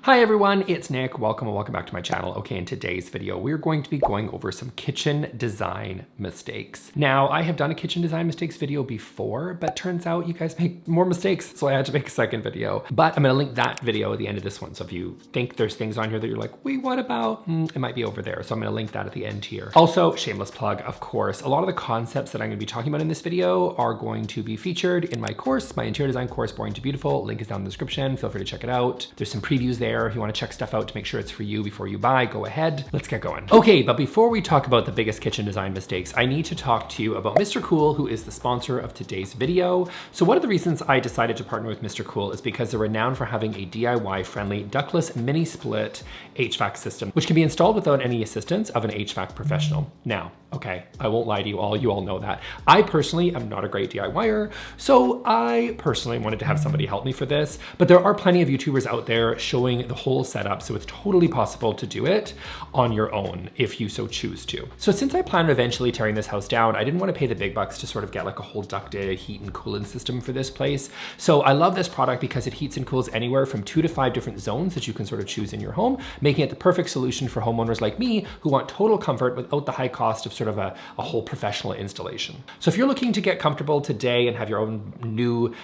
Hi everyone, it's Nick. Welcome and welcome back to my channel. Okay, in today's video, we're going to be going over some kitchen design mistakes. Now, I have done a kitchen design mistakes video before, but turns out you guys make more mistakes, so I had to make a second video. But I'm gonna link that video at the end of this one. So if you think there's things on here that you're like, wait, what about? It might be over there. So I'm gonna link that at the end here. Also, shameless plug, of course, a lot of the concepts that I'm gonna be talking about in this video are going to be featured in my course, my interior design course, Boring to Beautiful. Link is down in the description. Feel free to check it out. There's some previews there. If you want to check stuff out to make sure it's for you before you buy, go ahead. Let's get going. Okay, but before we talk about the biggest kitchen design mistakes, I need to talk to you about Mr. Cool, who is the sponsor of today's video. So one of the reasons I decided to partner with Mr. Cool is because they're renowned for having a DIY-friendly ductless mini split HVAC system, which can be installed without any assistance of an HVAC professional. Now, okay, I won't lie to you all know that. I personally am not a great DIYer, so I personally wanted to have somebody help me for this, but there are plenty of YouTubers out there showing the whole setup, so it's totally possible to do it on your own if you so choose to. So since I plan on eventually tearing this house down, I didn't want to pay the big bucks to sort of get like a whole ducted heat and cooling system for this place. So I love this product because it heats and cools anywhere from 2 to 5 different zones that you can sort of choose in your home, making it the perfect solution for homeowners like me who want total comfort without the high cost of sort of a whole professional installation. So if you're looking to get comfortable today and have your own new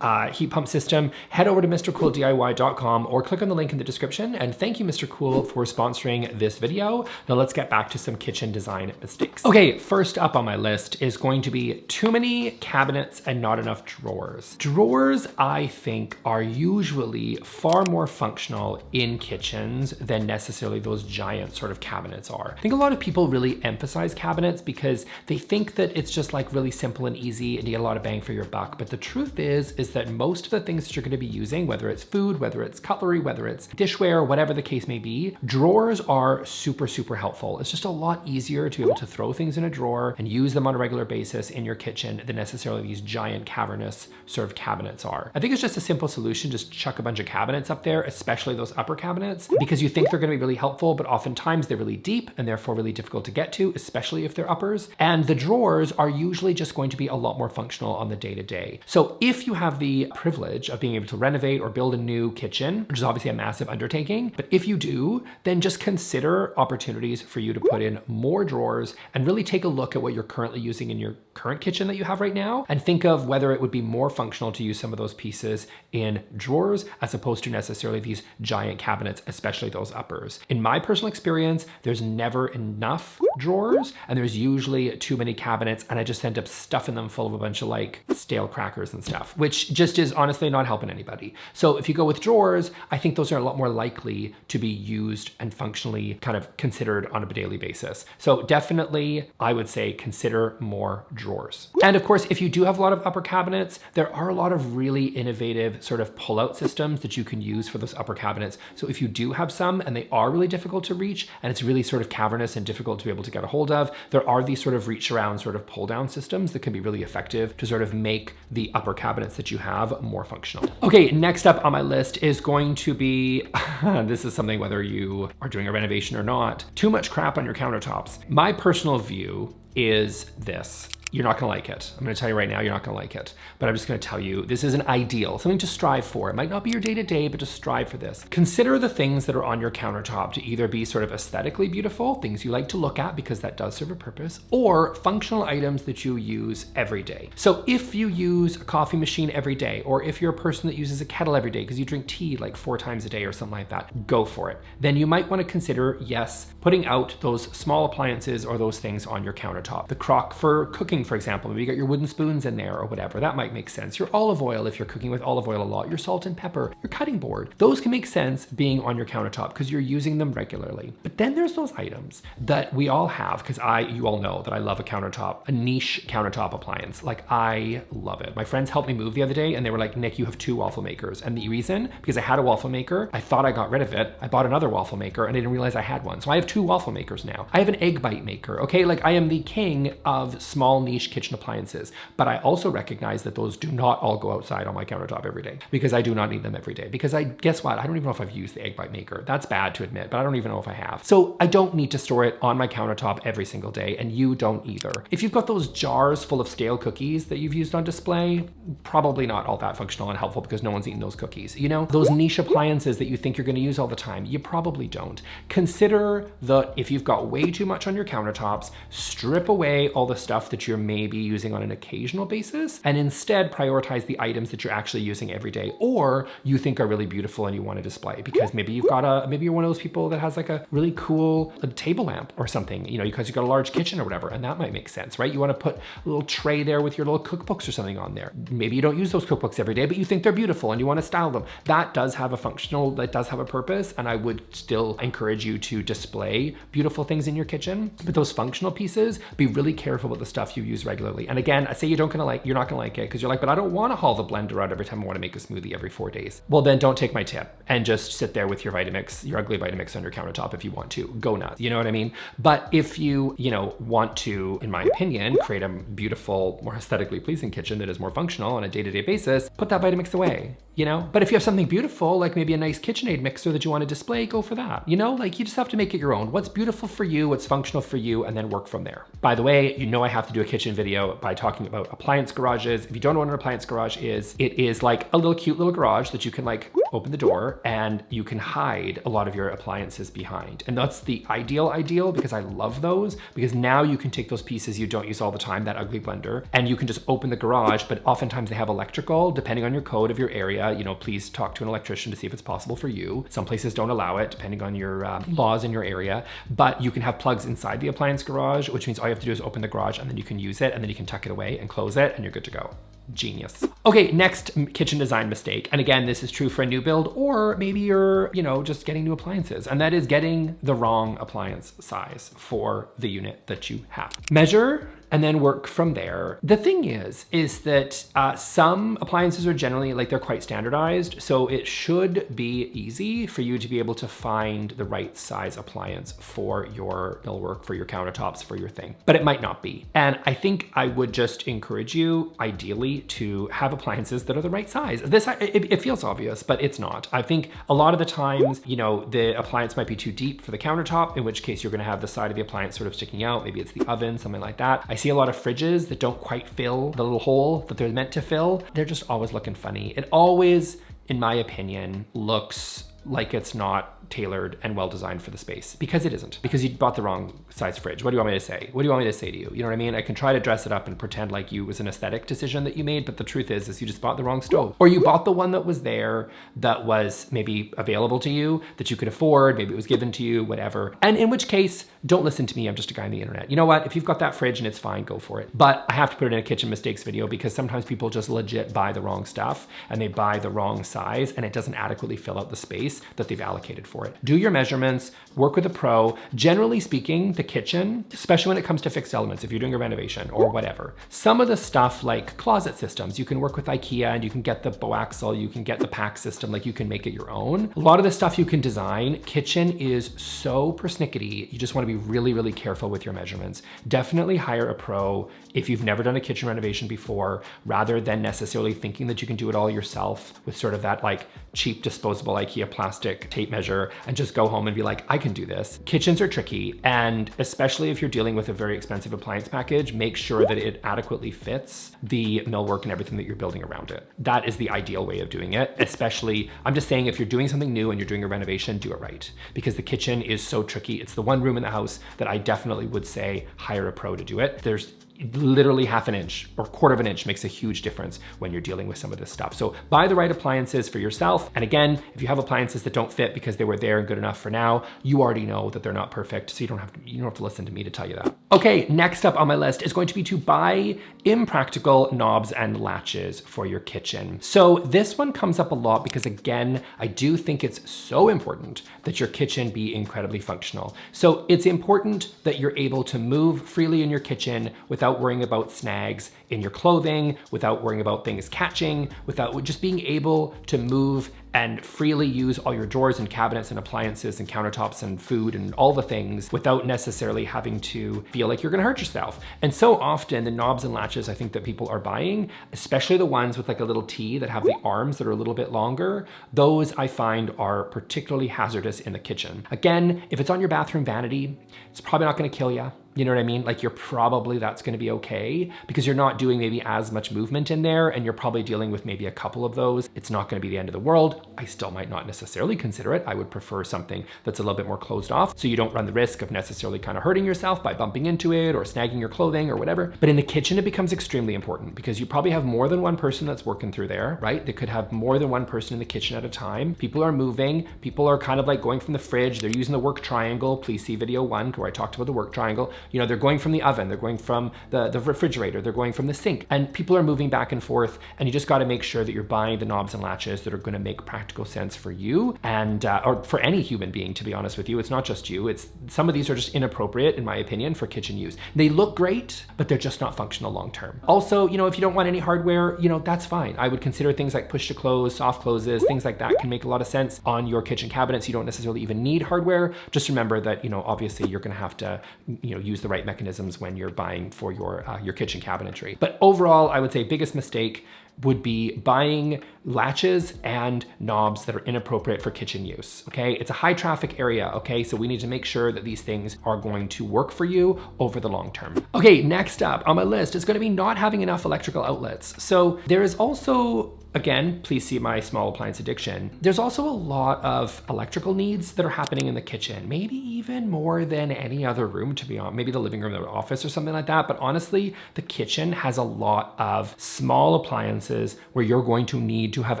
heat pump system, head over to MrCoolDIY.com or click on the link in the description. And thank you, Mr. Cool, for sponsoring this video. Now let's get back to some kitchen design mistakes. Okay, first up on my list is going to be too many cabinets and not enough drawers. Drawers, I think, are usually far more functional in kitchens than necessarily those giant sort of cabinets are. I think a lot of people really emphasize cabinets because they think that it's just like really simple and easy and you get a lot of bang for your buck. But the truth is that most of the things that you're going to be using, whether it's food, whether it's cutlery, whether it's dishware, whatever the case may be, drawers are super, super helpful. It's just a lot easier to be able to throw things in a drawer and use them on a regular basis in your kitchen than necessarily these giant cavernous sort of cabinets are. I think it's just a simple solution. Just chuck a bunch of cabinets up there, especially those upper cabinets, because you think they're going to be really helpful, but oftentimes they're really deep and therefore really difficult to get to, especially if they're uppers. And the drawers are usually just going to be a lot more functional on the day-to-day. So if you have the privilege of being able to renovate or build a new kitchen, which is obviously a massive undertaking, but if you do, then just consider opportunities for you to put in more drawers and really take a look at what you're currently using in your current kitchen that you have right now and think of whether it would be more functional to use some of those pieces in drawers as opposed to necessarily these giant cabinets, especially those uppers. In my personal experience, there's never enough drawers and there's usually too many cabinets and I just end up stuffing them full of a bunch of like stale crackers and stuff, which just is honestly not helping anybody. So if you go with drawers, I think those are a lot more likely to be used and functionally kind of considered on a daily basis. So definitely, I would say consider more drawers. And of course, if you do have a lot of upper cabinets, there are a lot of really innovative sort of pull-out systems that you can use for those upper cabinets. So if you do have some and they are really difficult to reach and it's really sort of cavernous and difficult to be able to get a hold of, there are these sort of reach around sort of pull down systems that can be really effective to sort of make the upper cabinets that you have more functional. Okay, next up on my list is going to be, this is something whether you are doing a renovation or not, too much crap on your countertops. My personal view is this. You're not gonna like it. I'm gonna tell you right now, you're not gonna like it. But I'm just gonna tell you, this is an ideal, something to strive for. It might not be your day-to-day, but just strive for this. Consider the things that are on your countertop to either be sort of aesthetically beautiful, things you like to look at because that does serve a purpose, or functional items that you use every day. So if you use a coffee machine every day, or if you're a person that uses a kettle every day because you drink tea like 4 times a day or something like that, go for it. Then you might wanna consider, yes, putting out those small appliances or those things on your countertop. The crock for cooking, for example, maybe you got your wooden spoons in there or whatever, that might make sense. Your olive oil, if you're cooking with olive oil a lot, your salt and pepper, your cutting board, those can make sense being on your countertop because you're using them regularly. But then there's those items that we all have, because you all know that I love a countertop, a niche countertop appliance. Like I love it. My friends helped me move the other day and they were like, Nick, you have 2 waffle makers. And the reason, because I had a waffle maker, I thought I got rid of it. I bought another waffle maker and I didn't realize I had one. So I have 2 waffle makers now. I have an egg bite maker, okay? Like I am the king of small niche kitchen appliances, but I also recognize that those do not all go outside on my countertop every day because I do not need them every day. Because guess what? I don't even know if I've used the egg bite maker. That's bad to admit, but I don't even know if I have. So I don't need to store it on my countertop every single day, and you don't either. If you've got those jars full of stale cookies that you've used on display, probably not all that functional and helpful because no one's eating those cookies. You know, those niche appliances that you think you're going to use all the time, you probably don't. Consider if you've got way too much on your countertops, strip away all the stuff that you're maybe using on an occasional basis, and instead prioritize the items that you're actually using every day or you think are really beautiful and you want to display, because maybe maybe you're one of those people that has like a really cool table lamp or something, you know, because you've got a large kitchen or whatever, and that might make sense, right? You want to put a little tray there with your little cookbooks or something on there. Maybe you don't use those cookbooks every day, but you think they're beautiful and you want to style them. That does have a purpose, and I would still encourage you to display beautiful things in your kitchen. But those functional pieces, be really careful with the stuff you use regularly. And again, I say you're not gonna like it because you're like, but I don't want to haul the blender out every time I want to make a smoothie every 4 days. Well, then don't take my tip and just sit there with your Vitamix, your ugly Vitamix on your countertop if you want to. Go nuts, you know what I mean? But if you want to, in my opinion, create a beautiful, more aesthetically pleasing kitchen that is more functional on a day-to-day basis, put that Vitamix away, you know? But if you have something beautiful, like maybe a nice KitchenAid mixer that you want to display, go for that. You know, like you just have to make it your own. What's beautiful for you, what's functional for you, and then work from there. By the way, you know I have to do a kitchen video by talking about appliance garages. If you don't know what an appliance garage is, it is like a little cute little garage that you can like open the door and you can hide a lot of your appliances behind. And that's the ideal because I love those, because now you can take those pieces you don't use all the time, that ugly blender, and you can just open the garage. But oftentimes they have electrical, depending on your code of your area. You know, please talk to an electrician to see if it's possible for you. Some places don't allow it, depending on your laws in your area, but you can have plugs inside the appliance garage, which means all you have to do is open the garage and then you can use it, and then you can tuck it away and close it and you're good to go. Genius. Okay, next kitchen design mistake. And again, this is true for a new build, or maybe you're, just getting new appliances, and that is getting the wrong appliance size for the unit that you have. Measure and then work from there. The thing is that some appliances are generally they're quite standardized, so it should be easy for you to be able to find the right size appliance for your millwork, for your countertops, for your thing, but it might not be. And I think I would just encourage you, ideally, to have appliances that are the right size. It feels obvious, but it's not. I think a lot of the times, the appliance might be too deep for the countertop, in which case you're gonna have the side of the appliance sort of sticking out. Maybe it's the oven, something like that. I see a lot of fridges that don't quite fill the little hole that they're meant to fill. They're just always looking funny. It always, in my opinion, looks like it's not tailored and well designed for the space, because it isn't, because you bought the wrong size fridge. What do you want me to say? What do you want me to say to you? You know what I mean? I can try to dress it up and pretend like it was an aesthetic decision that you made, but the truth is you just bought the wrong stove, or you bought the one that was there, that was maybe available to you, that you could afford, maybe it was given to you, whatever. And in which case, don't listen to me, I'm just a guy on the internet. You know what? If you've got that fridge and it's fine, go for it. But I have to put it in a kitchen mistakes video, because sometimes people just legit buy the wrong stuff and they buy the wrong size, and it doesn't adequately fill out the space that they've allocated for it. Do your measurements, work with a pro. Generally speaking, the kitchen, especially when it comes to fixed elements, if you're doing a renovation or whatever, some of the stuff like closet systems, you can work with IKEA and you can get the Boaxle, you can get the pack system, you can make it your own. A lot of the stuff you can design. Kitchen is so persnickety. You just want to be really, really careful with your measurements. Definitely hire a pro if you've never done a kitchen renovation before, rather than necessarily thinking that you can do it all yourself with sort of that cheap disposable IKEA plastic tape measure and just go home and be like, I can do this. Kitchens are tricky, and especially if you're dealing with a very expensive appliance package, make sure that it adequately fits the millwork and everything that you're building around it. That is the ideal way of doing it. Especially, I'm just saying, if you're doing something new and you're doing a renovation, do it right, because the kitchen is so tricky. It's the one room in the house that I definitely would say hire a pro to do it. There's literally half an inch or quarter of an inch makes a huge difference when you're dealing with some of this stuff. So buy the right appliances for yourself. And again, if you have appliances that don't fit because they were there and good enough for now, you already know that they're not perfect. So you don't have to listen to me to tell you that. Okay, next up on my list is going to be to buy Impractical knobs and latches for your kitchen. So this one comes up a lot because, again, I do think it's so important that your kitchen be incredibly functional. So it's important that you're able to move freely in your kitchen without worrying about snags in your clothing, without worrying about things catching, without just being able to move and freely use all your drawers and cabinets and appliances and countertops and food and all the things without necessarily having to feel like you're gonna hurt yourself. And so often the knobs and latches I think that people are buying, especially the ones with like a little T that have the arms that are a little bit longer, those I find are particularly hazardous in the kitchen. Again, if it's on your bathroom vanity, it's probably not gonna kill you. You know what I mean? Like that's gonna be okay because you're not doing maybe as much movement in there and you're probably dealing with maybe a couple of those. It's not gonna be the end of the world. I still might not necessarily consider it. I would prefer something that's a little bit more closed off so you don't run the risk of necessarily kind of hurting yourself by bumping into it or snagging your clothing or whatever. But in the kitchen, it becomes extremely important because you probably have more than one person that's working through there, right? They could have more than one person in the kitchen at a time. People are moving. People are kind of like going from the fridge. They're using the work triangle. Please see video 1 where I talked about the work triangle. You know, they're going from the oven, they're going from the refrigerator, they're going from the sink, and people are moving back and forth, and you just got to make sure that you're buying the knobs and latches that are going to make practical sense for you and or for any human being, to be honest with you. It's not just you. It's some of these are just inappropriate in my opinion for kitchen use. They look great, but they're just not functional long term. Also, you know, if you don't want any hardware, you know, that's fine. I would consider things like push to close, soft closes, things like that can make a lot of sense on your kitchen cabinets. You don't necessarily even need hardware. Just remember that, you know, obviously you're going to have to, you know, use the right mechanisms when you're buying for your kitchen cabinetry. But overall, I would say biggest mistake would be buying latches and knobs that are inappropriate for kitchen use, okay? It's a high traffic area, okay? So we need to make sure that these things are going to work for you over the long term. Okay, next up on my list is gonna be not having enough electrical outlets. So there is also, again, please see my small appliance addiction. There's also a lot of electrical needs that are happening in the kitchen, maybe even more than any other room, to be honest, maybe the living room, the office or something like that. But honestly, the kitchen has a lot of small appliances where you're going to need to have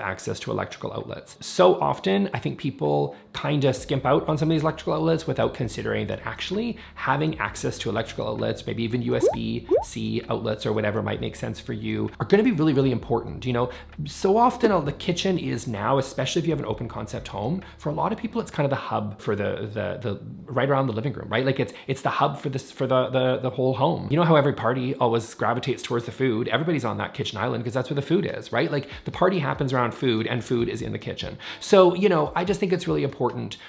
access to electrical outlets. So often, I think people kind of skimp out on some of these electrical outlets without considering that actually having access to electrical outlets, maybe even USB-C outlets or whatever might make sense for you, are gonna be really, really important. You know, so often the kitchen is now, especially if you have an open concept home, for a lot of people, it's kind of the hub for the right around the living room, right? Like it's the hub for the whole home. You know how every party always gravitates towards the food? Everybody's on that kitchen island because that's where the food is, right? Like the party happens around food and food is in the kitchen. So, you know, I just think it's really important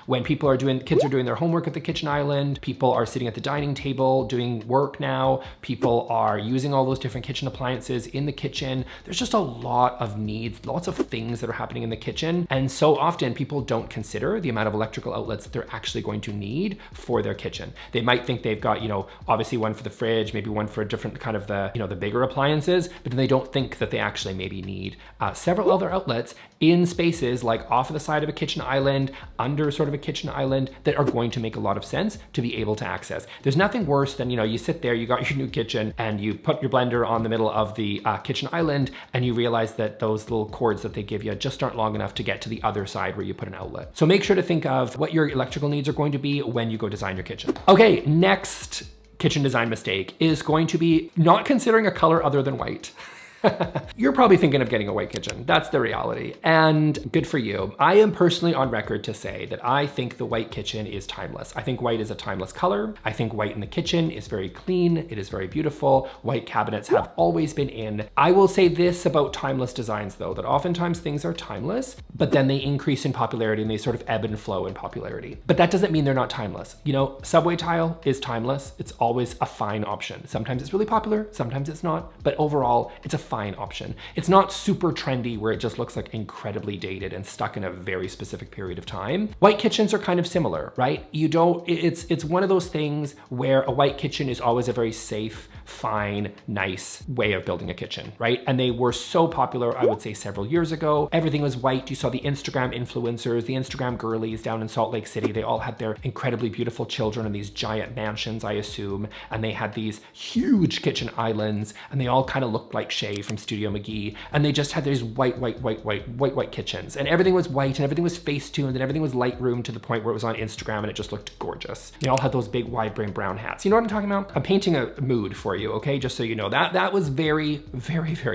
when kids are doing their homework at the kitchen island, people are sitting at the dining table doing work now, people are using all those different kitchen appliances in the kitchen. There's just a lot of needs, lots of things that are happening in the kitchen. And so often people don't consider the amount of electrical outlets that they're actually going to need for their kitchen. They might think they've got, you know, obviously one for the fridge, maybe one for a different kind of the, you know, the bigger appliances, but then they don't think that they actually maybe need several other outlets in spaces like off of the side of a kitchen island, under sort of a kitchen island, that are going to make a lot of sense to be able to access. There's nothing worse than, you know, you sit there, you got your new kitchen and you put your blender on the middle of the kitchen island and you realize that those little cords that they give you just aren't long enough to get to the other side where you put an outlet. So make sure to think of what your electrical needs are going to be when you go design your kitchen. Okay, next kitchen design mistake is going to be not considering a color other than white. You're probably thinking of getting a white kitchen. That's the reality, and good for you. I am personally on record to say that I think the white kitchen is timeless. I think white is a timeless color. I think white in the kitchen is very clean. It is very beautiful. White cabinets have always been in. I will say this about timeless designs though, that oftentimes things are timeless, but then they increase in popularity and they sort of ebb and flow in popularity. But that doesn't mean they're not timeless. You know, subway tile is timeless. It's always a fine option. Sometimes it's really popular, sometimes it's not, but overall, it's a fine option. It's not super trendy where it just looks like incredibly dated and stuck in a very specific period of time. White kitchens are kind of similar, right? It's one of those things where a white kitchen is always a very safe, fine, nice way of building a kitchen, right? And they were so popular, I would say several years ago. Everything was white. You saw the Instagram influencers, the Instagram girlies down in Salt Lake City. They all had their incredibly beautiful children in these giant mansions, I assume. And they had these huge kitchen islands and they all kind of looked like Shay from Studio McGee. And they just had these white kitchens. And everything was white and everything was Facetune and everything was Lightroom to the point where it was on Instagram and it just looked gorgeous. They all had those big wide brim brown hats. You know what I'm talking about? I'm painting a mood for you, okay? Just so you know, that was very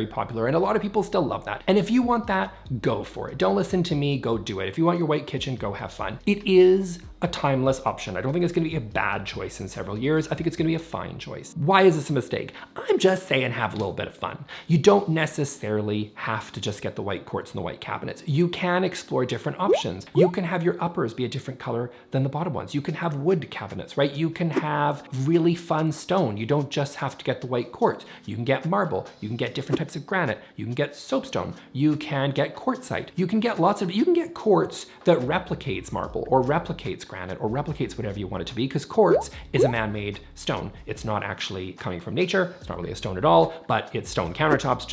popular and a lot of people still love that. And if you want that, go for it. Don't listen to me, go do it. If you want your white kitchen, go have fun. It is a timeless option. I don't think it's gonna be a bad choice in several years. I think it's gonna be a fine choice. Why is this a mistake? I'm just saying have a little bit of fun. You don't necessarily have to just get the white quartz and the white cabinets. You can explore different options. You can have your uppers be a different color than the bottom ones. You can have wood cabinets, right? You can have really fun stone. You don't just have to get the white quartz. You can get marble. You can get different types of granite. You can get soapstone. You can get quartzite. You can get you can get quartz that replicates marble or replicates granite or replicates whatever you want it to be, because quartz is a man-made stone. It's not actually coming from nature. It's not really a stone at all, but it's stone countertops.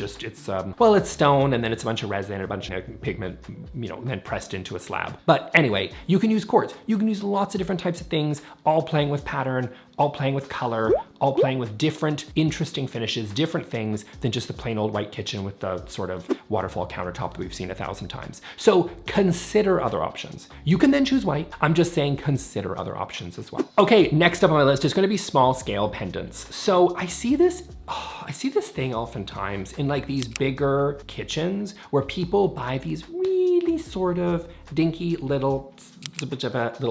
Well, it's stone and then it's a bunch of resin and a bunch of pigment, then pressed into a slab. But anyway, you can use quartz. You can use lots of different types of things, all playing with pattern, all playing with color, all playing with different interesting finishes, different things than just the plain old white kitchen with the sort of waterfall countertop that we've seen 1,000 times. So consider other options. You can then choose white. I'm just saying consider other options as well. Okay, next up on my list is gonna be small scale pendants. So I see this thing oftentimes in like these bigger kitchens where people buy these really sort of dinky little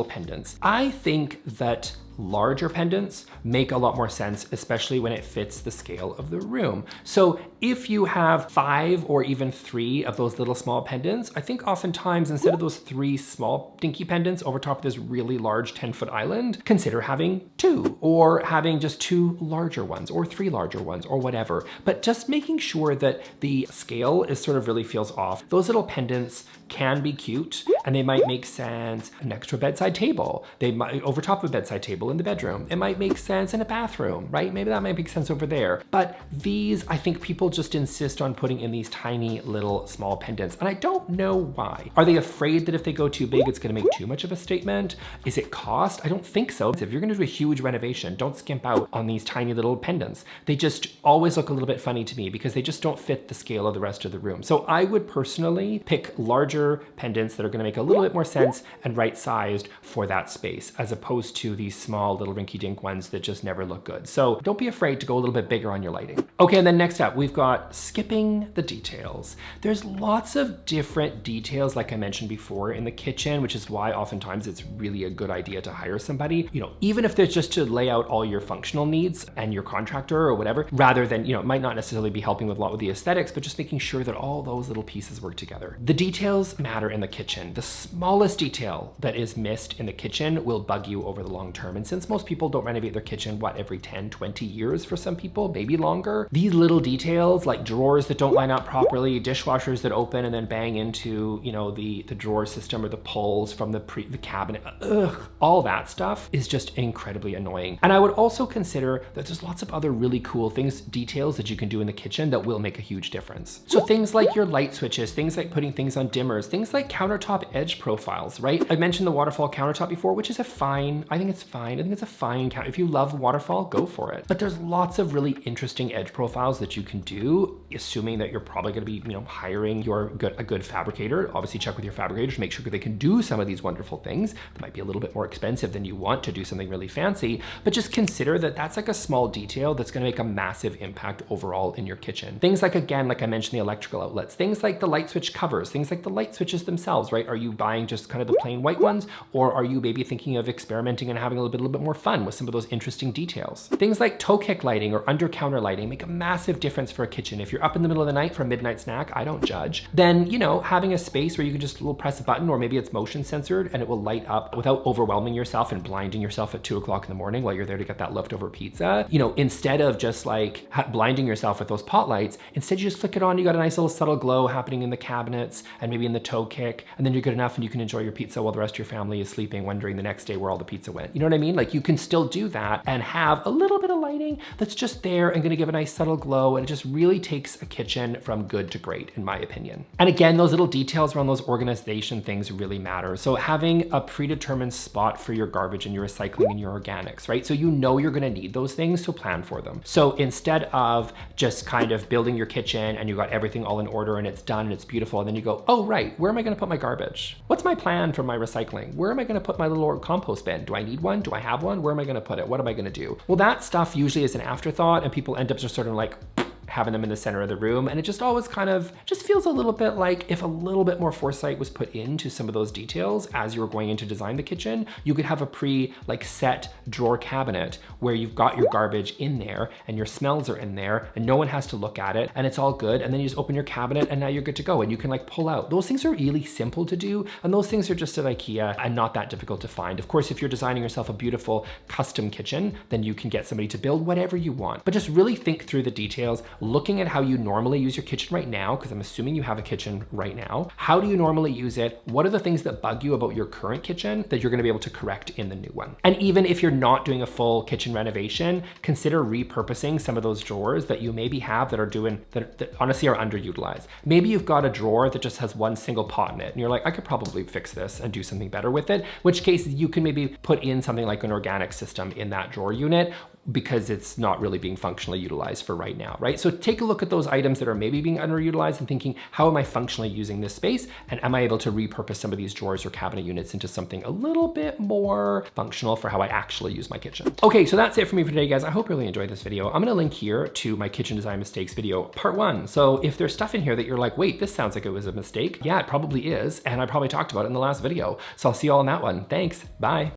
pendants. I think that larger pendants make a lot more sense, especially when it fits the scale of the room. So if you have 5 or even 3 of those little small pendants, I think oftentimes instead of those 3 small dinky pendants over top of this really large 10-foot island, consider having 2 or having just 2 larger ones or 3 larger ones or whatever. But just making sure that the scale is sort of really feels off. Those little pendants can be cute and they might make sense next to a bedside table. They might over top of a bedside table in the bedroom. It might make sense in a bathroom, right? Maybe that might make sense over there. But these, I think people just insist on putting in these tiny little small pendants. And I don't know why. Are they afraid that if they go too big, it's gonna make too much of a statement? Is it cost? I don't think so. If you're gonna do a huge renovation, don't skimp out on these tiny little pendants. They just always look a little bit funny to me because they just don't fit the scale of the rest of the room. So I would personally pick larger pendants that are gonna make a little bit more sense and right sized for that space, as opposed to these small little rinky-dink ones that just never look good. So don't be afraid to go a little bit bigger on your lighting. Okay, and then next up, we've got skipping the details. There's lots of different details, like I mentioned before, in the kitchen, which is why oftentimes it's really a good idea to hire somebody, even if there's just to lay out all your functional needs and your contractor or whatever, rather than, it might not necessarily be helping with a lot with the aesthetics, but just making sure that all those little pieces work together. The details matter in the kitchen. The smallest detail that is missed in the kitchen will bug you over the long term. And since most people don't renovate their kitchen, every 10, 20 years for some people, maybe longer, these little details like drawers that don't line up properly, dishwashers that open and then bang into, the drawer system or the pulls from the cabinet, all that stuff is just incredibly annoying. And I would also consider that there's lots of other really cool details that you can do in the kitchen that will make a huge difference. So things like your light switches, things like putting things on dimmers, things like countertop edge profiles, right? I mentioned the waterfall countertop before, which is I think it's fine. I think it's a fine count. If you love waterfall, go for it. But there's lots of really interesting edge profiles that you can do, assuming that you're probably gonna be, hiring a good fabricator. Obviously check with your fabricator to make sure they can do some of these wonderful things. They might be a little bit more expensive than you want to do something really fancy, but just consider that that's like a small detail that's gonna make a massive impact overall in your kitchen. Things like, again, like I mentioned, the electrical outlets, things like the light switch covers, things like the light switches themselves, right? Are you buying just kind of the plain white ones, or are you maybe thinking of experimenting and having a little bit more fun with some of those interesting details? Things like toe kick lighting or under counter lighting make a massive difference for a kitchen. If you're up in the middle of the night for a midnight snack, I don't judge, then, having a space where you can just press a button, or maybe it's motion censored and it will light up without overwhelming yourself and blinding yourself at 2 o'clock in the morning while you're there to get that leftover pizza. Instead of just like blinding yourself with those pot lights, instead you just flick it on, you got a nice little subtle glow happening in the cabinets and maybe in the toe kick, and then you're good enough and you can enjoy your pizza while the rest of your family is sleeping, wondering the next day where all the pizza went. You know what I mean? Like, you can still do that and have a little bit of lighting that's just there and gonna give a nice subtle glow, and it just really takes a kitchen from good to great, in my opinion. And again, those little details around those organization things really matter. So having a predetermined spot for your garbage and your recycling and your organics, right? So you're gonna need those things, so plan for them. So instead of just kind of building your kitchen and you got everything all in order and it's done and it's beautiful, and then you go, oh right, where am I gonna put my garbage? What's my plan for my recycling? Where am I gonna put my little compost bin? Do I need one? Do I have one? Where am I gonna put it? What am I gonna do? Well, that stuff usually is an afterthought, and people end up just sort of like having them in the center of the room. And it just always kind of just feels a little bit like if a little bit more foresight was put into some of those details as you were going in to design the kitchen, you could have a like set drawer cabinet where you've got your garbage in there and your smells are in there and no one has to look at it and it's all good. And then you just open your cabinet and now you're good to go and you can like pull out. Those things are really simple to do. And those things are just at IKEA and not that difficult to find. Of course, if you're designing yourself a beautiful custom kitchen, then you can get somebody to build whatever you want. But just really think through the details, looking at how you normally use your kitchen right now, because I'm assuming you have a kitchen right now. How do you normally use it? What are the things that bug you about your current kitchen that you're gonna be able to correct in the new one? And even if you're not doing a full kitchen renovation, consider repurposing some of those drawers that you maybe have that are that honestly are underutilized. Maybe you've got a drawer that just has one single pot in it and you're like, I could probably fix this and do something better with it, which case you can maybe put in something like an organic system in that drawer unit because it's not really being functionally utilized for right now, right? So take a look at those items that are maybe being underutilized and thinking, how am I functionally using this space? And am I able to repurpose some of these drawers or cabinet units into something a little bit more functional for how I actually use my kitchen? Okay, so that's it for me for today, guys. I hope you really enjoyed this video. I'm gonna link here to my kitchen design mistakes video, part 1. So if there's stuff in here that you're like, wait, this sounds like it was a mistake. Yeah, it probably is. And I probably talked about it in the last video. So I'll see you all in that one. Thanks, bye.